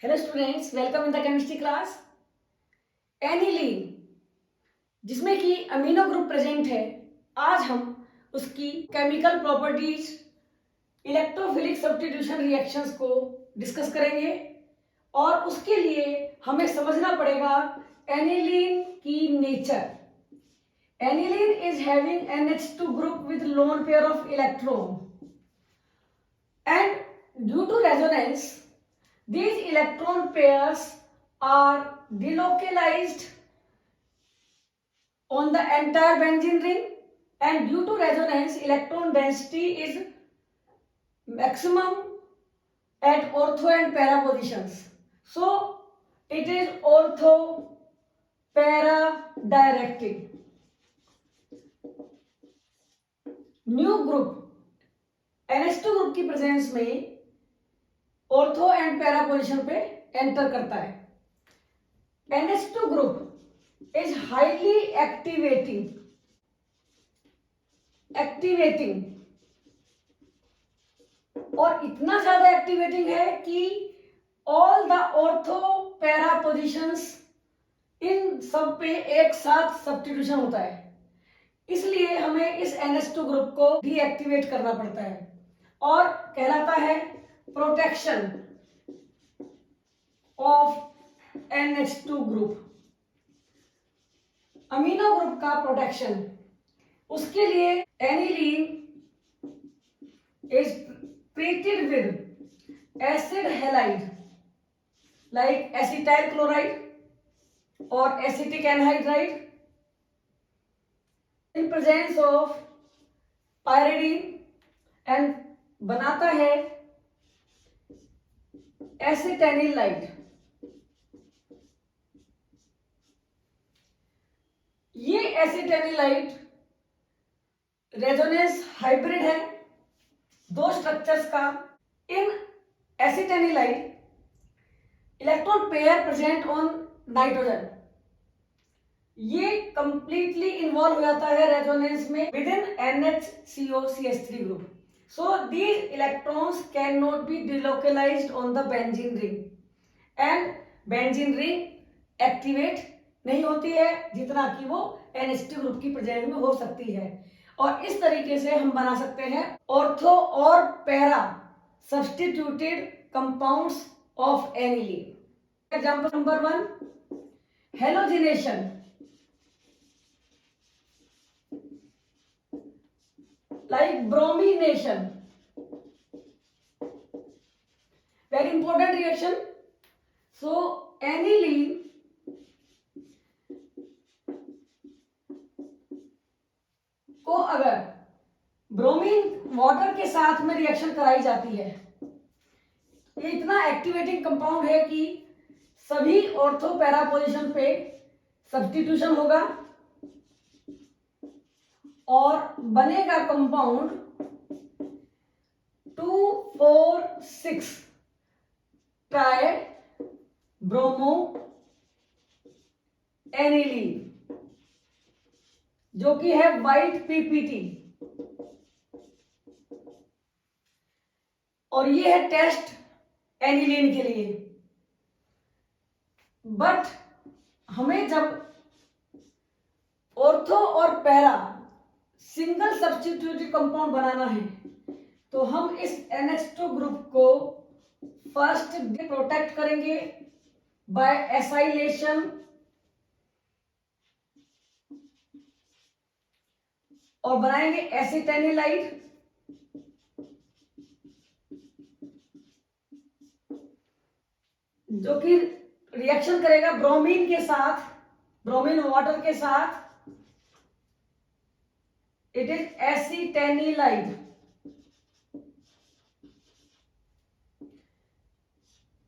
Hello students, welcome in the chemistry class. Aniline जिसमें कि amino group present है, आज हम उसकी chemical properties, electrophilic substitution reactions को डिस्कस करेंगे और उसके लिए हमें समझना पड़ेगा एनिलीन की nature. Aniline is having NH2 group with lone pair of electron and due to resonance these electron pairs are delocalized on the entire benzene ring, and due to resonance electron density is maximum at ortho and para positions. So it is ortho para directing. New group NH2 group की presence में ortho and para position पे enter करता है। NH2 group is highly activating और इतना ज्यादा activating है कि all the ortho para positions इन सब पे एक साथ सब्स्टिट्यूशन होता है, इसलिए हमें इस NH2 ग्रुप को डीएक्टिवेट करना पड़ता है और कहलाता है protection of NH2 group. Amino group का प्रोटेक्शन, उसके लिए aniline is treated with acid halide like acetyl chloride और acetic anhydride in presence of pyridine and बनाता है एसिटेनिलाइड। ये एसिटेनिलाइड रेजोनेंस हाइब्रिड है दो स्ट्रक्चर्स का। In acetanilide electron pair present on nitrogen, ये कंप्लीटली इन्वॉल्व हो जाता है रेजोनेंस में within NHCOCH3 group. So these electrons cannot be delocalized on the benzene ring and benzene ring activate नहीं होती है जितना कि वो NH2 ग्रुप की प्रेजेंस में हो सकती है, और इस तरीके से हम बना सकते हैं ऑर्थो और para substituted compounds of aniline. Example number 1, halogenation like bromination, very important reaction. So aniline को अगर ब्रोमीन वाटर के साथ में रिएक्शन कराई जाती है, ये इतना एक्टिवेटिंग कंपाउंड है कि सभी ऑर्थो पैरा पोजिशन पे सब्स्टिट्यूशन होगा और बनेगा कंपाउंड 2,4,6 ट्राई ब्रोमो एनिलीन, जो कि है वाइट PPT, और ये है टेस्ट एनिलीन के लिए। बट हमें जब ऑर्थो और पैरा सिंगल सब्स्टिट्यूटिव कंपाउंड बनाना है तो हम इस NH2 ग्रुप को फर्स्ट प्रोटेक्ट करेंगे बाय एसाइलेशन और बनाएंगे एसिटेनिलाइड, जो कि रिएक्शन करेगा ब्रोमीन के साथ, ब्रोमीन वाटर के साथ, इट इज एसिटेनिलाइड,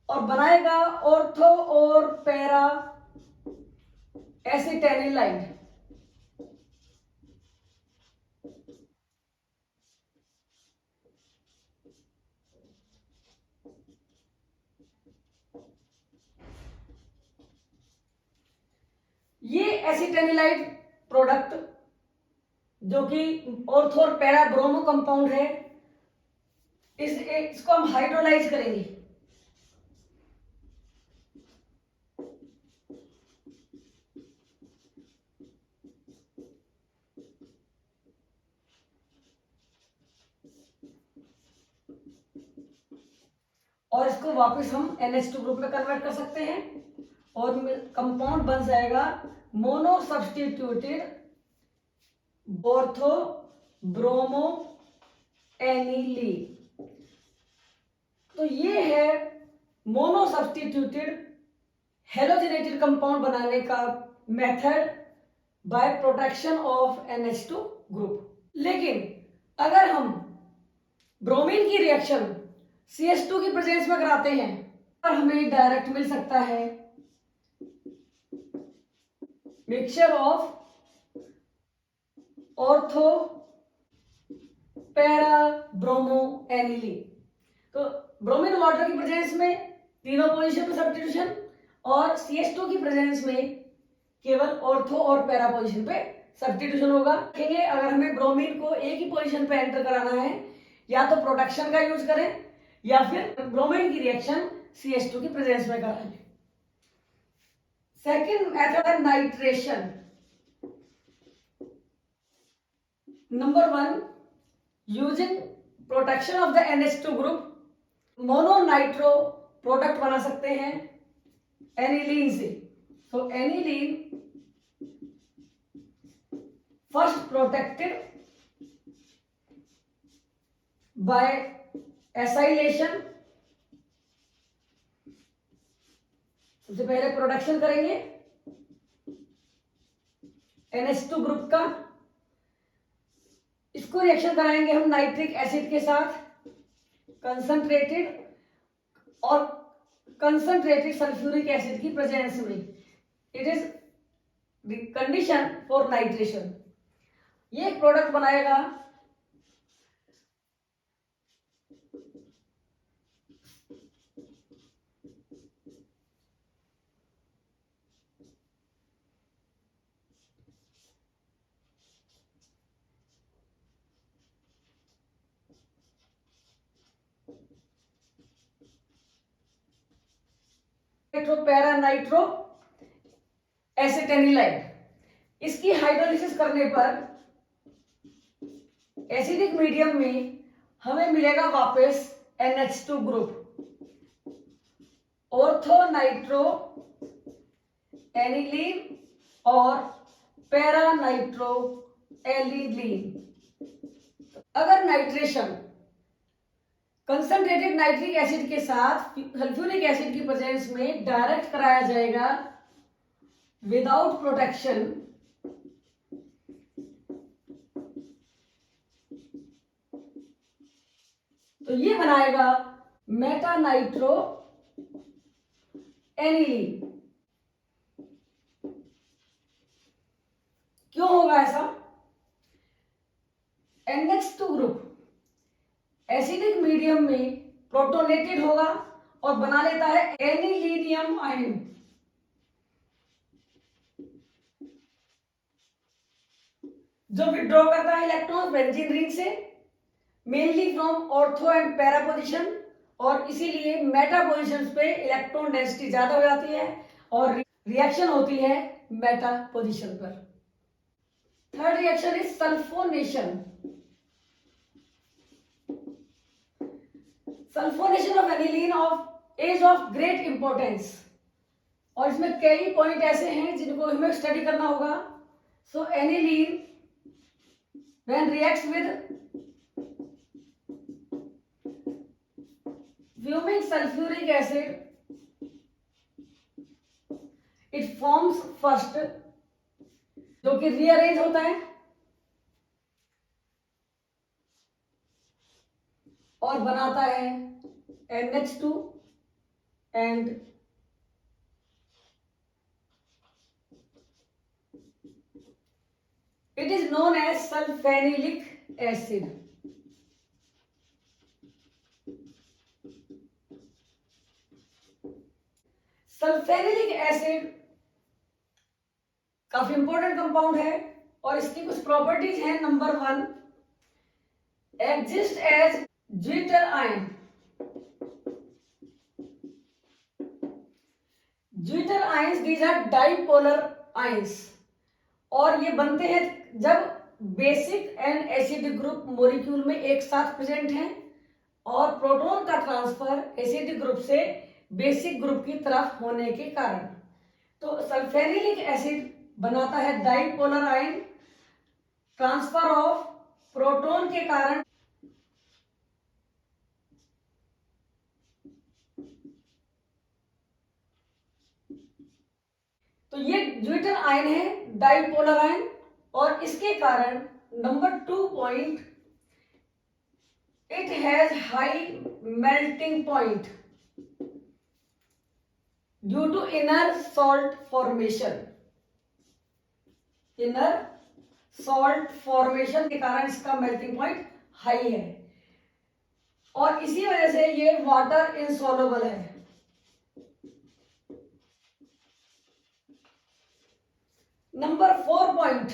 और बनाएगा ऑर्थो और पैरा एसिटेनिलाइड। ये एसिटेनिलाइड प्रोडक्ट जो कि ऑर्थो और पैरा ब्रोमो कंपाउंड है, इसको हम हाइड्रोलाइज करेंगे और इसको वापस हम NH2 ग्रुप में कन्वर्ट कर सकते हैं और कंपाउंड बन जाएगा मोनो सब्स्टिट्यूटेड बोर्थो ब्रोमो एनिलीन। तो ये है मोनो सब्स्टिट्यूटेड हेलोजेनेटेड कंपाउंड बनाने का method by protection of NH2 group. लेकिन अगर हम ब्रोमीन की रिएक्शन CH2 की प्रेजेंस में कराते हैं और हमें डायरेक्ट मिल सकता है mixture of ortho para bromo aniline. तो ब्रोमीन वाटर की प्रेजेंस में तीनों पोजीशन पे सब्स्टिट्यूशन और CH2 की प्रेजेंस में केवल ऑर्थो और पैरा पोजीशन पे सब्स्टिट्यूशन होगा। देखेंगे अगर हमें ब्रोमीन को एक ही पोजीशन पे एंटर कराना है या तो प्रोटेक्शन का यूज करें या फिर ब्रोमीन की रिएक्शन CH2 की प्रेजेंस में कराएं। सेकेंड मेथड है nitration. Number 1, using protection of the NH2 group mono nitro product बना सकते हैं एनिलीन से। तो aniline first protected by acylation. सबसे पहले प्रोडक्शन करेंगे NH2 ग्रुप का, इसको रिएक्शन कराएंगे हम नाइट्रिक एसिड के साथ कंसंट्रेटेड और कंसंट्रेटेड सल्फ्यूरिक एसिड की प्रेजेंस में। It is the condition for nitration. ये एक प्रोडक्ट बनाएगा नाइट्रो पैरा नाइट्रो एसिटेनिलाइड। इसकी हाइड्रोलिसिस करने पर एसिडिक मीडियम में हमें मिलेगा वापस NH2 group ortho nitro aniline और पैरा नाइट्रो एनिलीन। अगर नाइट्रेशन कंसंट्रेटेड नाइट्रिक एसिड के साथ सल्फ्यूरिक एसिड की प्रेजेंस में डायरेक्ट कराया जाएगा विदाउट प्रोटेक्शन, तो ये बनाएगा मेटा नाइट्रो एनिलीन। क्यों होगा ऐसा? NH2 ग्रुप एसिडिक मीडियम में प्रोटोनेटेड होगा और बना लेता है एनिलीनियम आयन। जो विड्रॉ करता है इलेक्ट्रॉन बेंजीन रिंग से mainly from ortho and para position, और इसीलिए मेटा पोजिशन पे इलेक्ट्रॉन डेंसिटी ज्यादा हो जाती है और रिएक्शन होती है मेटा पोजिशन पर। Third reaction is sulphonation. Sulphonation of aniline is of great importance, और इसमें कई पॉइंट ऐसे हैं जिनको हमें स्टडी करना होगा। So aniline when reacts with fuming sulphuric acid it forms first, जो कि रीअरेंज होता है और बनाता है NH2 and it is known as sulphanilic acid. Sulphanilic acid काफी इंपॉर्टेंट कंपाउंड है और इसकी कुछ प्रॉपर्टीज हैं। Number 1, exist as zwitterion. Zwitterions these are dipolar ions, और ये बनते हैं जब basic and acid group molecule में एक साथ प्रेजेंट हैं और प्रोटॉन का ट्रांसफर एसिडिक ग्रुप से बेसिक ग्रुप की तरफ होने के कारण। तो सल्फ्यूरिक एसिड बनाता है dipolar ion, transfer of proton के कारण तो ये ज्विटर आयन है डाइपोलर आयन, और इसके कारण number 2 point, it has high melting point due to inner salt formation. Inner salt formation के कारण इसका मेल्टिंग पॉइंट हाई है, और इसी वजह से ये वाटर इनसॉल्युबल है। Number 4 point,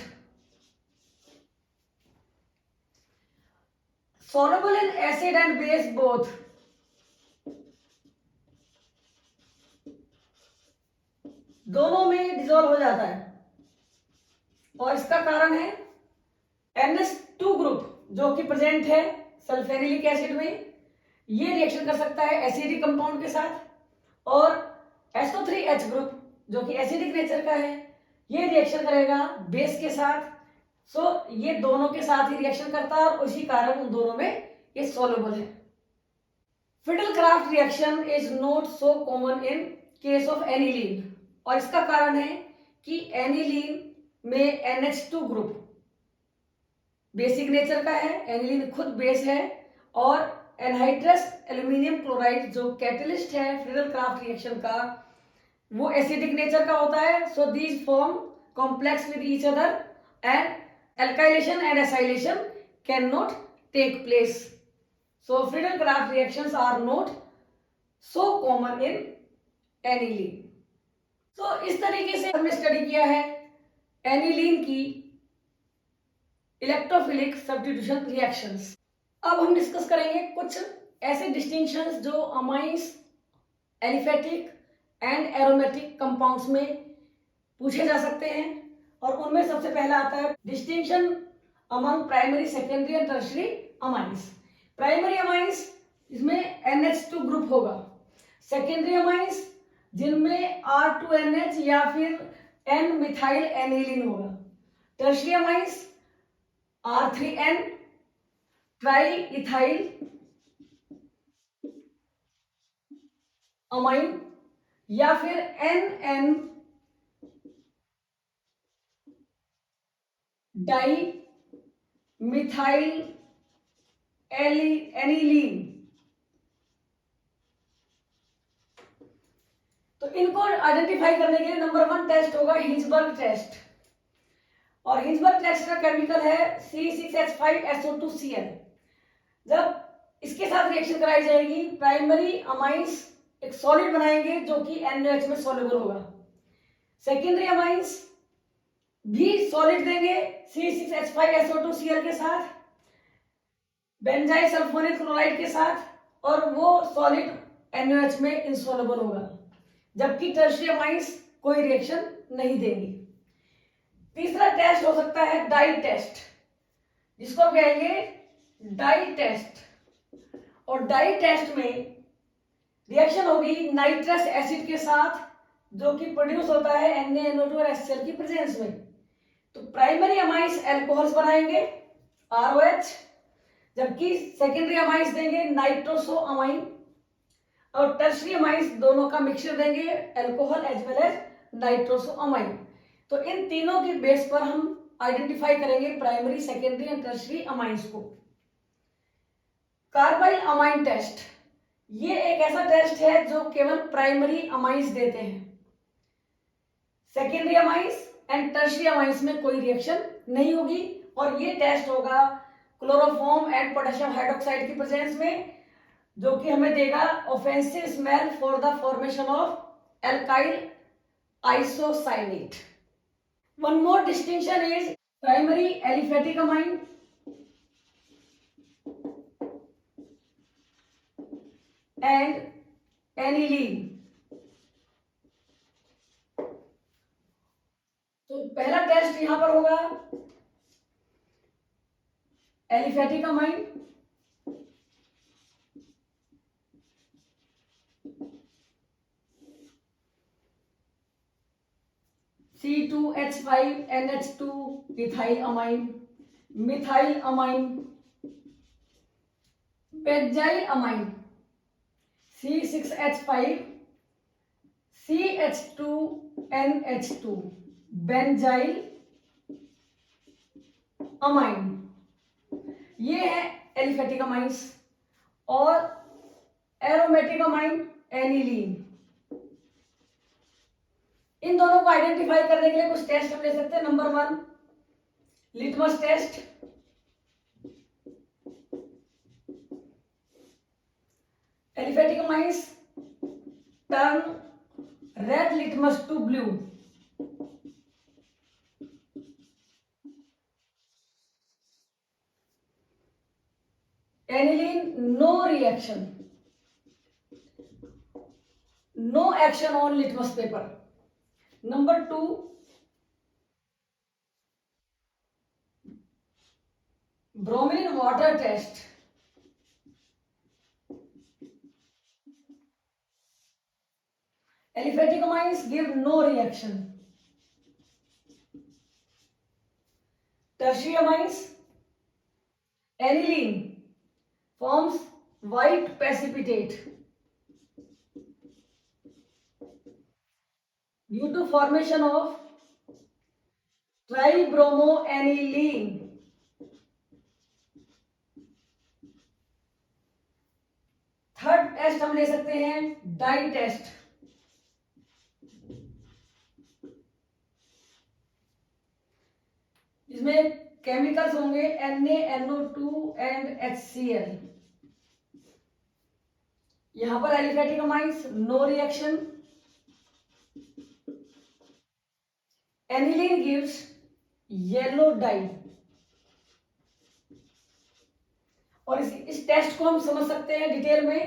soluble in acid and base both। दोनों में डिसॉल्व हो जाता है, और इसका कारण है NH2 ग्रुप जो कि प्रेजेंट है सल्फ्यूरिक एसिड में। ये रिएक्शन कर सकता है एसिडिक कंपाउंड के साथ, और SO3H ग्रुप जो कि एसिडिक नेचर का है, ये रिएक्शन करेगा बेस के साथ। सो ये दोनों के साथ ही रिएक्शन करता है, और उसी कारण उन दोनों में ये सॉल्युबल है। Fiddle-craft reaction is not so common in case of aniline, और इसका कारण है कि एनिलीन में NH2 ग्रुप बेसिक नेचर का है, एनिलीन खुद बेस है, और एनहाइड्रस एल्यूमिनियम क्लोराइड जो कैटलिस्ट है फिडल-क्राफ्ट रिएक्शन का, वो एसिडिक नेचर का होता है। So these form complex with each other and alkylation and acylation cannot take place. So Friedel-Crafts reactions are not so common in aniline. So इस तरीके से हमने स्टडी किया है एनिलीन की इलेक्ट्रोफिलिक सब्स्टिट्यूशन रिएक्शंस। अब हम डिस्कस करेंगे कुछ ऐसे डिस्टिंक्शंस जो amines, aliphatic and aromatic compounds में पूछे जा सकते हैं, और उनमें सबसे पहला आता है distinction among primary, secondary and tertiary amines. Primary amines इसमें NH2 ग्रुप होगा, सेकेंडरी अमाइंस जिनमें R2NH या फिर N मिथाइल एनिलीन होगा, tertiary amines R3N try ethyl amine, या फिर NN डाई मिथाइल एनिलीन। तो इनको आइडेंटिफाई करने के लिए नंबर 1 टेस्ट होगा हिंजबर्ग टेस्ट, और हिंजबर्ग टेस्ट का केमिकल है C6H5SO2Cl। जब इसके साथ रिएक्शन कराई जाएगी, प्राइमरी अमाइंस एक सॉलिड बनाएंगे जो कि NaOH में सॉल्युबल होगा, सेकेंडरी अमाइंस भी सॉलिड देंगे C6H5SO2Cl के साथ, बेंजाइल सल्फोनेट क्लोराइड के साथ, और वो सॉलिड NaOH में इंसॉल्युबल होगा, जबकि टर्शियरी अमाइंस कोई रिएक्शन नहीं देंगी। तीसरा टेस्ट हो सकता है डाई टेस्ट, जिसको हम कहेंगे डाई टेस्ट, और डाई टेस्ट में रिएक्शन होगी नाइट्रस एसिड के साथ जो कि प्रोड्यूस होता है NaNO2 और HCl की प्रेजेंस में। तो प्राइमरी अमाइंस एल्कोहल्स बनाएंगे ROH, जबकि सेकेंडरी अमाइंस देंगे नाइट्रोसो अमाइन, और टर्शियरी अमाइंस दोनों का मिक्सचर देंगे alcohol as well as nitroso amine. तो इन तीनों के बेस पर हम आइडेंटिफाई करेंगे primary, secondary and tertiary amines को। कार्बाइल अमाइन टेस्ट, ये एक ऐसा टेस्ट है जो केवल प्राइमरी अमाइंस देते हैं, secondary amines and tertiary amines में कोई रिएक्शन नहीं होगी, और ये टेस्ट होगा क्लोरोफॉर्म एंड पोटेशियम हाइड्रोक्साइड की प्रेजेंस में, जो कि हमें देगा offensive smell for the formation of alkyl isocyanate. One more distinction is primary aliphatic amine and aniline. तो पहला टेस्ट यहां पर होगा aliphatic amine, C2H5NH2 ethyl amine, methyl amine, benzyl amine C6H5 CH2NH2 benzyl amine, ये है aliphatic amines. और aromatic amine aniline. इन दोनों को आइडेंटिफाई करने के लिए कुछ टेस्ट हम ले सकते हैं। Number 1 litmus test. Aliphatic amines turn red litmus to blue. Aniline, no reaction, no action on litmus paper. Number 2 bromine water test. Aliphatic amines give no reaction. Tertiary amines, aniline forms white precipitate due to formation of tribromoaniline. Third test हम ले सकते हैं dye test. इसमें chemicals होंगे Na, NO2 and HCl। यहां पर aliphatic amines no reaction. Aniline gives yellow dye. और इस टेस्ट को हम समझ सकते हैं डिटेल में।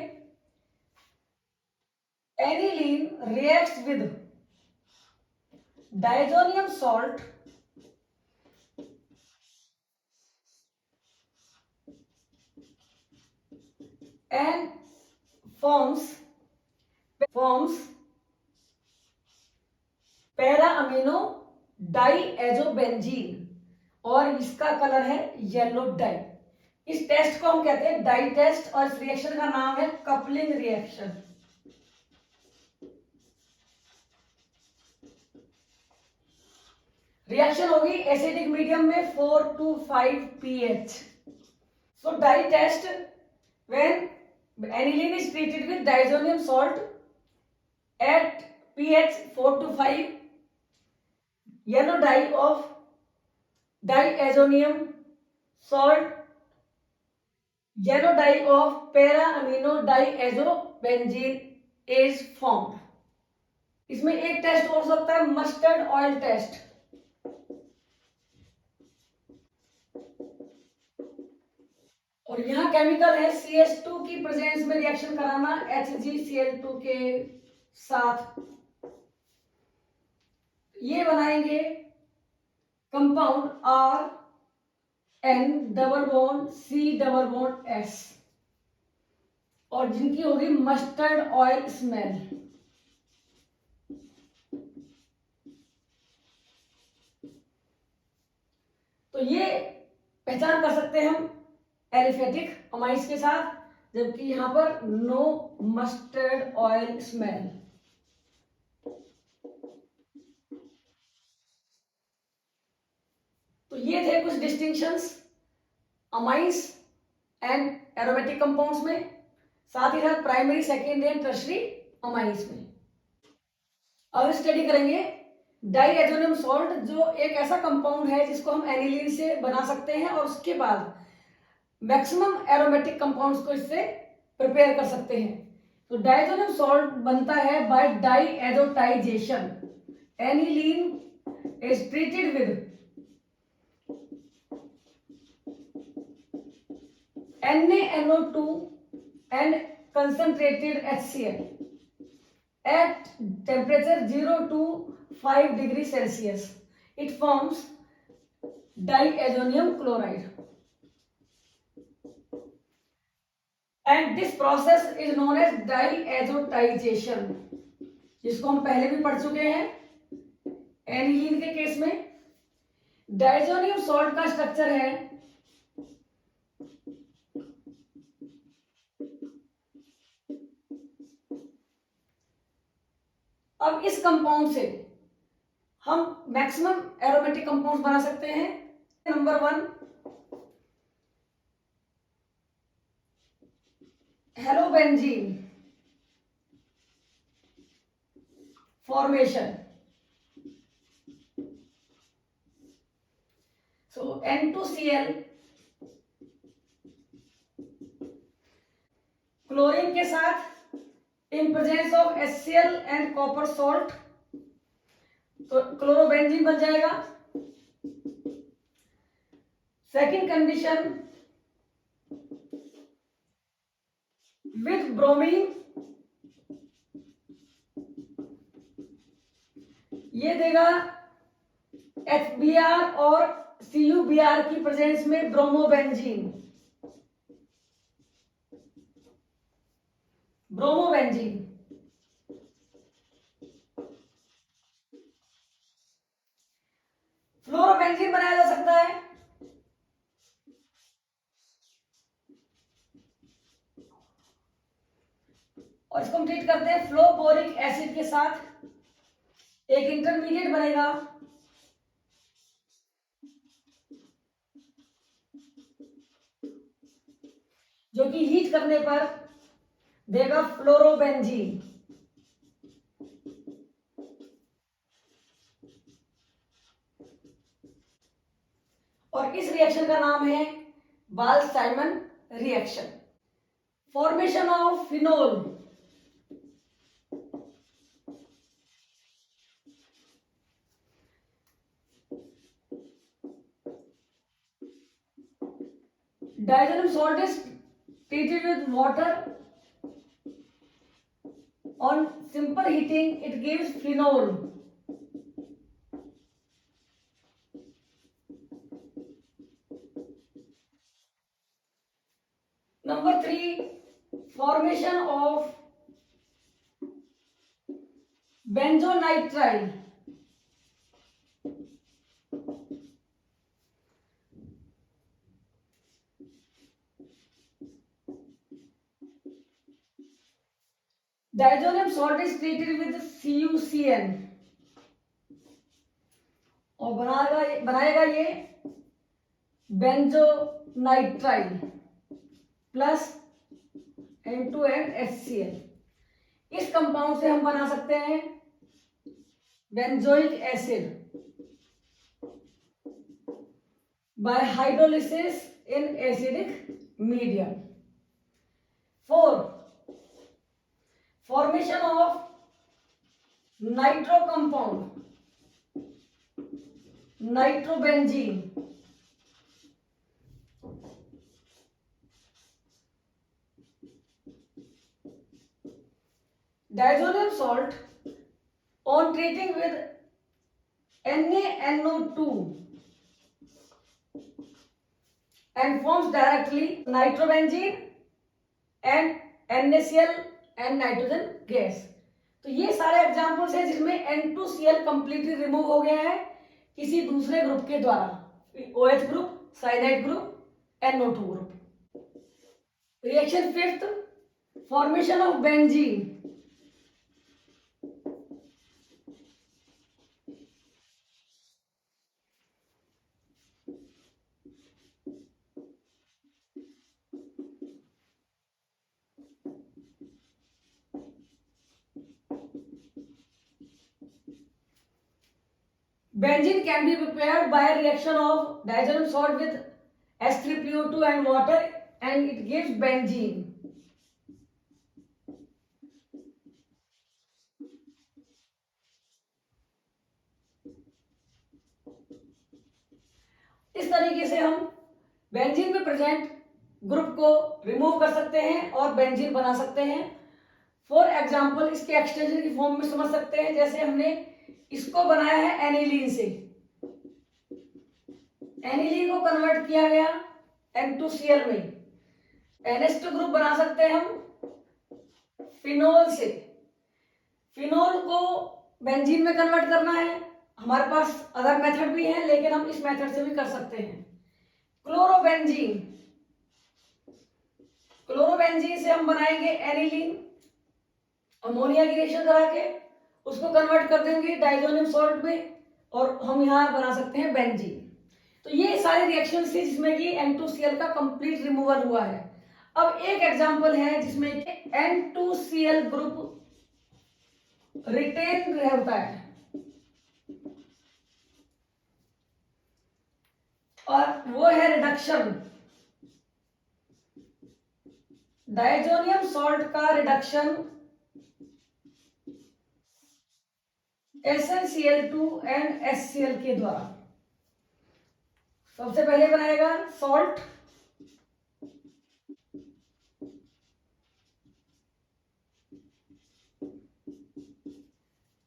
Aniline reacts with diazonium salt and forms para amino diazobenzene और इसका कलर है येलो डाई। इस टेस्ट को हम कहते हैं डाई टेस्ट और इस रिएक्शन का नाम है कपलिंग रिएक्शन। रिएक्शन होगी एसिडिक मीडियम में 4 to 5 pH। So dye test when aniline is treated with diazonium salt at pH 4 to 5, yellow dye of diazonium salt, yellow dye of para-amino diazobenzene is formed. इसमें एक test हो सकता है mustard oil test. और यहाँ chemical है CH2 की presence में रिएक्शन कराना HgCl2 के साथ। ये बनाएंगे compound RN double bond C double bond S और जिनकी होगी मस्टर्ड ऑयल स्मेल। तो ये पहचान कर सकते हैं हम एलिफेटिक अमाइंस के साथ, जबकि यहां पर नो मस्टर्ड ऑयल स्मेल। तो ये थे कुछ distinctions amines and aromatic compounds में, साथ ही साथ primary, secondary and tertiary amines में। अब स्टडी करेंगे डाईएजोनियम सॉल्ट, जो एक ऐसा कंपाउंड है जिसको हम एनिलीन से बना सकते हैं और उसके बाद मैक्सिमम एरोमेटिक कंपाउंड्स को इससे प्रिपेयर कर सकते हैं। तो डायजोनियम सॉल्ट बनता है by diazotisation. Aniline is treated with NaNO2 and concentrated HCl at temperature 0 to 5 degrees Celsius. It forms diazonium chloride. And this process is known as diazotization, जिसको हम पहले भी पढ़ चुके हैं। एनिलीन के केस में डायजोनियम सॉल्ट का स्ट्रक्चर है अब इस कंपाउंड से हम मैक्सिमम एरोमेटिक कंपाउंड बना सकते हैं। Number 1 हेलोबेंजीन formation. So N2Cl chlorine के साथ इन presence of HCl and copper salt तो क्लोरोबेंजीन बन जाएगा। सेकंड कंडीशन विथ ब्रोमीन, ये देगा HBr और CuBr की प्रेजेंस में ब्रोमोबेंजीन। फ्लोरोबेंजीन बनाया जा सकता है। और इसको हम ट्रीट करते हैं फ्लोबोरिक एसिड के साथ, एक इंटरमीडिएट बनेगा जो कि हीट करने पर देगा फ्लोरोबेंजीन। और इस रिएक्शन का नाम है Balz Schiemann reaction. Formation of phenol, diazonium salt is treated with water. On simple heating it gives phenol. Number 3 formation of benzonitrile. Diazonium salt is treated with CuCN और बनाएगा ये बेंजोनाइट्राइल प्लस N2and HCl। इस compound से हम बना सकते हैं benzoic acid by hydrolysis in acidic medium. 4 formation of nitro compound, nitrobenzene। Diazonium salt on treating with NaNO2 and forms directly nitrobenzene and NaCl and nitrogen gas. तो ये सारे examples हैं जिसमें N2Cl कंप्लीटली रिमूव हो गया है किसी दूसरे ग्रुप के द्वारा, OH group, cyanide group, NO2 group. Reaction 5th formation of benzene. Benzene can be prepared by a reaction of diazonium salt with H3PO2 and water and it gives benzene. इस तरीके से हम बेंजीन में present group को remove कर सकते हैं और बेंजीन बना सकते हैं। फॉर एग्जाम्पल इसके एक्सटेंशन की फॉर्म में समझ सकते हैं, जैसे हमने इसको बनाया है एनिलीन से, एनिलीन को कन्वर्ट किया गया N2Cl में, NH2 ग्रुप बना सकते हैं हम फिनोल से। फिनोल को बेंजीन में कन्वर्ट करना है, हमारे पास अदर मेथड भी हैं, लेकिन हम इस मेथड से भी कर सकते हैं। क्लोरोबेंजीन, क्लोरोबेंजीन से हम बनाएंगे एनिलीन, अमोनिया की रिएक्शन करा के उसको कन्वर्ट कर देंगे डाइजोनियम सॉल्ट में, और हम यहाँ बना सकते हैं बेंजीन। तो ये सारी रिएक्शन थी जिसमें कि N2Cl का कंप्लीट रिमूवल हुआ है। अब एक एग्जांपल है जिसमें N2Cl ग्रुप रिटेन रहता है, और वो है रिडक्शन, डाइजोनियम सॉल्ट का रिडक्शन SnCl2 एंड HCl के द्वारा। सबसे पहले बनाएगा सॉल्ट,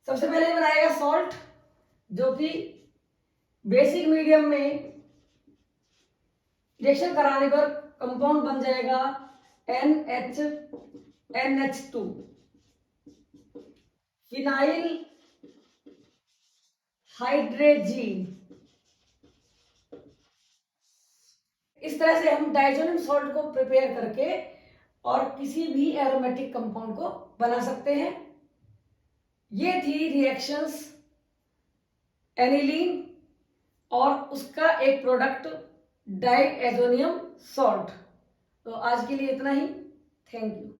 सबसे पहले बनाएगा सॉल्ट जो कि बेसिक मीडियम में रिएक्शन कराने पर कंपाउंड बन जाएगा NH2, फिनाइल हाइड्रेजीन। इस तरह से हम डाइजोनियम सॉल्ट को प्रिपेयर करके और किसी भी एरोमेटिक कंपाउंड को बना सकते हैं। ये थी रिएक्शंस एनिलीन और उसका एक प्रोडक्ट डाइएजोनियम सॉल्ट। तो आज के लिए इतना ही। Thank you.